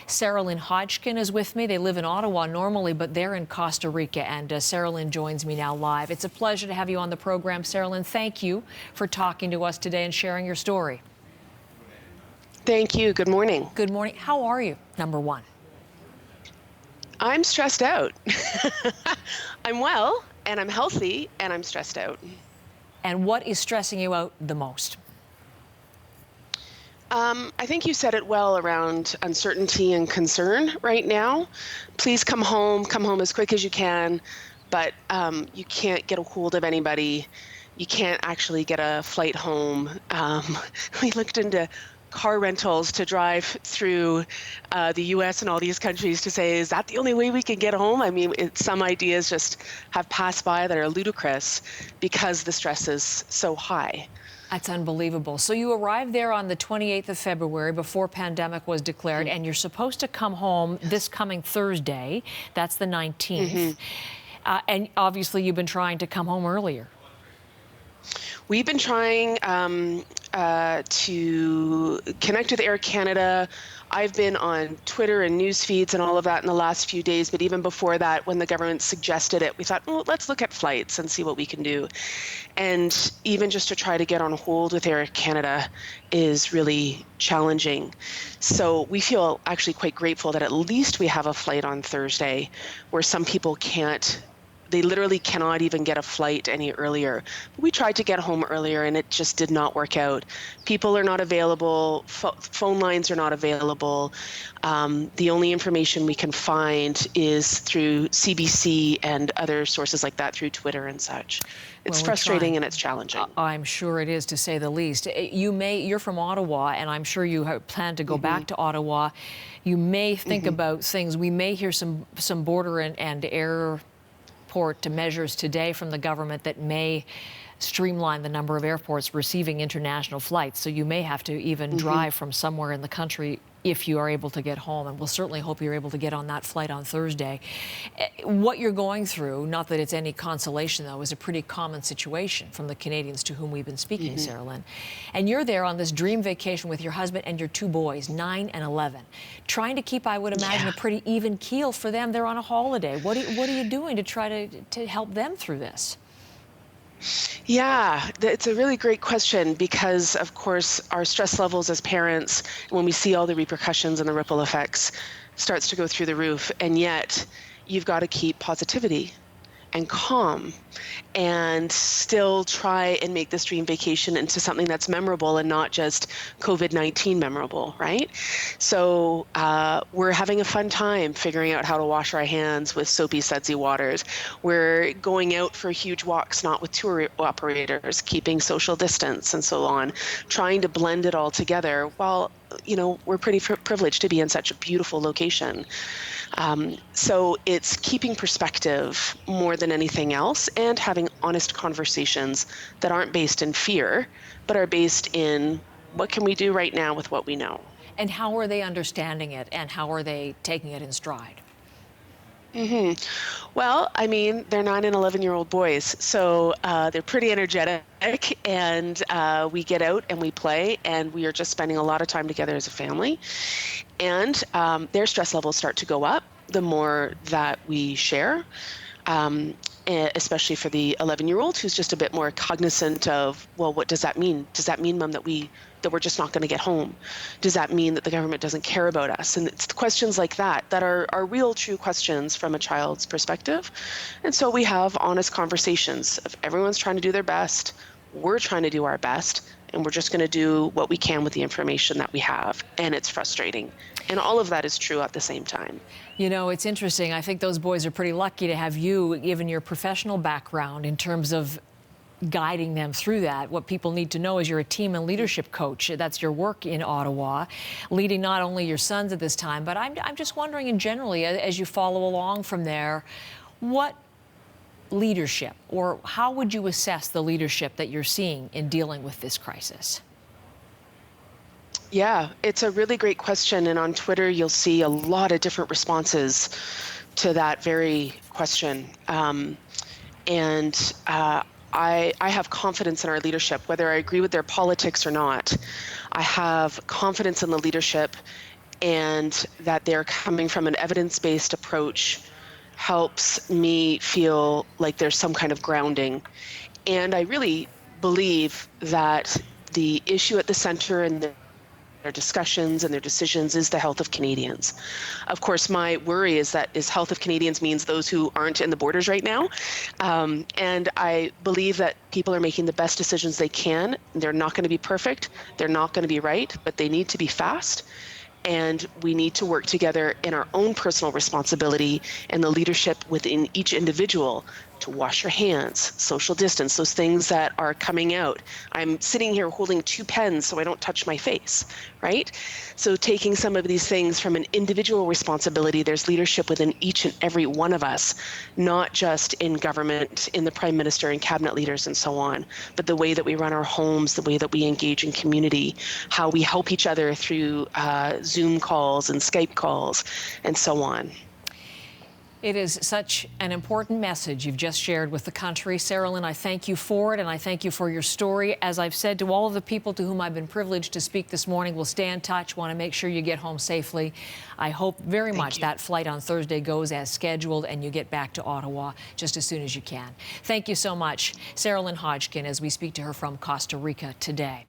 Sarah Lynn Hodgkin is with me. They live in Ottawa normally, but they're in Costa Rica, and Sarah Lynn joins me now live. It's a pleasure to have you on the program, Sarah Lynn. Thank you for talking to us today and sharing your story. Thank you. Good morning. Good morning. How are you, number one? I'm stressed out. I'm well, and I'm healthy, and I'm stressed out. And what is stressing you out the most? I think you said it well around uncertainty and concern right now. Please come home as quick as you can, but you can't get a hold of anybody. You can't actually get a flight home. We looked into car rentals to drive through the U.S. and all these countries to say, is that the only way we can get home? I mean, some ideas just have passed by that are ludicrous because the stress is so high. That's unbelievable. So you arrived there on the 28th of February before pandemic was declared, and you're supposed to come home this coming Thursday. That's the 19th. And obviously you've been trying to come home earlier. We've been trying to connect with Air Canada. I've been on Twitter and news feeds and all of that in the last few days, but even before that, when the government suggested it, we thought, well, let's look at flights and see what we can do. And even just to try to get on hold with Air Canada is really challenging. So we feel actually quite grateful that at least we have a flight on Thursday where some people can't. They literally cannot even get a flight any earlier. We tried to get home earlier and it just did not work out. People are not available, phone lines are not available. The only information we can find is through CBC and other sources like that through Twitter and such. It's frustrating and it's challenging. I'm sure it is, to say the least. You're from Ottawa, and I'm sure you plan to go back to Ottawa. You may think about things. We may hear some border and airport measures today from the government that may streamline the number of airports receiving international flights. So you may have to even drive from somewhere in the country if you are able to get home. And we'll certainly hope you're able to get on that flight on Thursday. What you're going through, not that it's any consolation though, is a pretty common situation from the Canadians to whom we've been speaking, Sarah Lynn. And you're there on this dream vacation with your husband and your two boys, 9 and 11, trying to keep, I would imagine, a pretty even keel for them. They're on a holiday. What are you doing to try to help them through this? Yeah, it's a really great question because, of course, our stress levels as parents, when we see all the repercussions and the ripple effects, starts to go through the roof. And yet, you've got to keep positivity and calm and still try and make this dream vacation into something that's memorable and not just COVID-19 memorable, right? So we're having a fun time figuring out how to wash our hands with soapy, sudsy waters. We're going out for huge walks, not with tour operators, keeping social distance and so on, trying to blend it all together while, you know, we're pretty privileged to be in such a beautiful location. So it's keeping perspective more than anything else and having honest conversations that aren't based in fear, but are based in what can we do right now with what we know. And how are they understanding it, and how are they taking it in stride? Well, I mean, they're 9 and 11-year-old boys, so they're pretty energetic, and we get out and we play, and we are just spending a lot of time together as a family. And their stress levels start to go up the more that we share, especially for the 11-year-old who's just a bit more cognizant of, well, what does that mean? Does that mean, Mom, that we're just not going to get home? Does that mean that the government doesn't care about us? And it's questions like that are real, true questions from a child's perspective. And so we have honest conversations of everyone's trying to do their best, we're trying to do our best, and we're just going to do what we can with the information that we have. And it's frustrating. And all of that is true at the same time. You know, it's interesting. I think those boys are pretty lucky to have you, given your professional background, in terms of guiding them through that. What people need to know is you're a team and leadership coach. That's your work in Ottawa, leading not only your sons at this time, but I'm just wondering, in generally, as you follow along from there, what leadership, or how would you assess the leadership that you're seeing in dealing with this crisis? Yeah, it's a really great question. And on Twitter, you'll see a lot of different responses to that very question. I have confidence in our leadership, whether I agree with their politics or not. I have confidence in the leadership and that they're coming from an evidence-based approach helps me feel like there's some kind of grounding. And I really believe that the issue at the center and their discussions and their decisions is the health of Canadians. Of course, my worry is that health of Canadians means those who aren't in the borders right now. And I believe that people are making the best decisions they can. They're not going to be perfect. They're not going to be right, but they need to be fast. And we need to work together in our own personal responsibility and the leadership within each individual to wash your hands, social distance, those things that are coming out. I'm sitting here holding 2 pens so I don't touch my face, right? So taking some of these things from an individual responsibility, there's leadership within each and every one of us, not just in government, in the Prime Minister and cabinet leaders and so on, but the way that we run our homes, the way that we engage in community, how we help each other through Zoom calls and Skype calls and so on. It is such an important message you've just shared with the country. Sarah Lynn, I thank you for it, and I thank you for your story. As I've said to all of the people to whom I've been privileged to speak this morning, we'll stay in touch, want to make sure you get home safely. I hope very much that flight on Thursday goes as scheduled and you get back to Ottawa just as soon as you can. Thank you so much, Sarah Lynn Hodgkin, as we speak to her from Costa Rica today.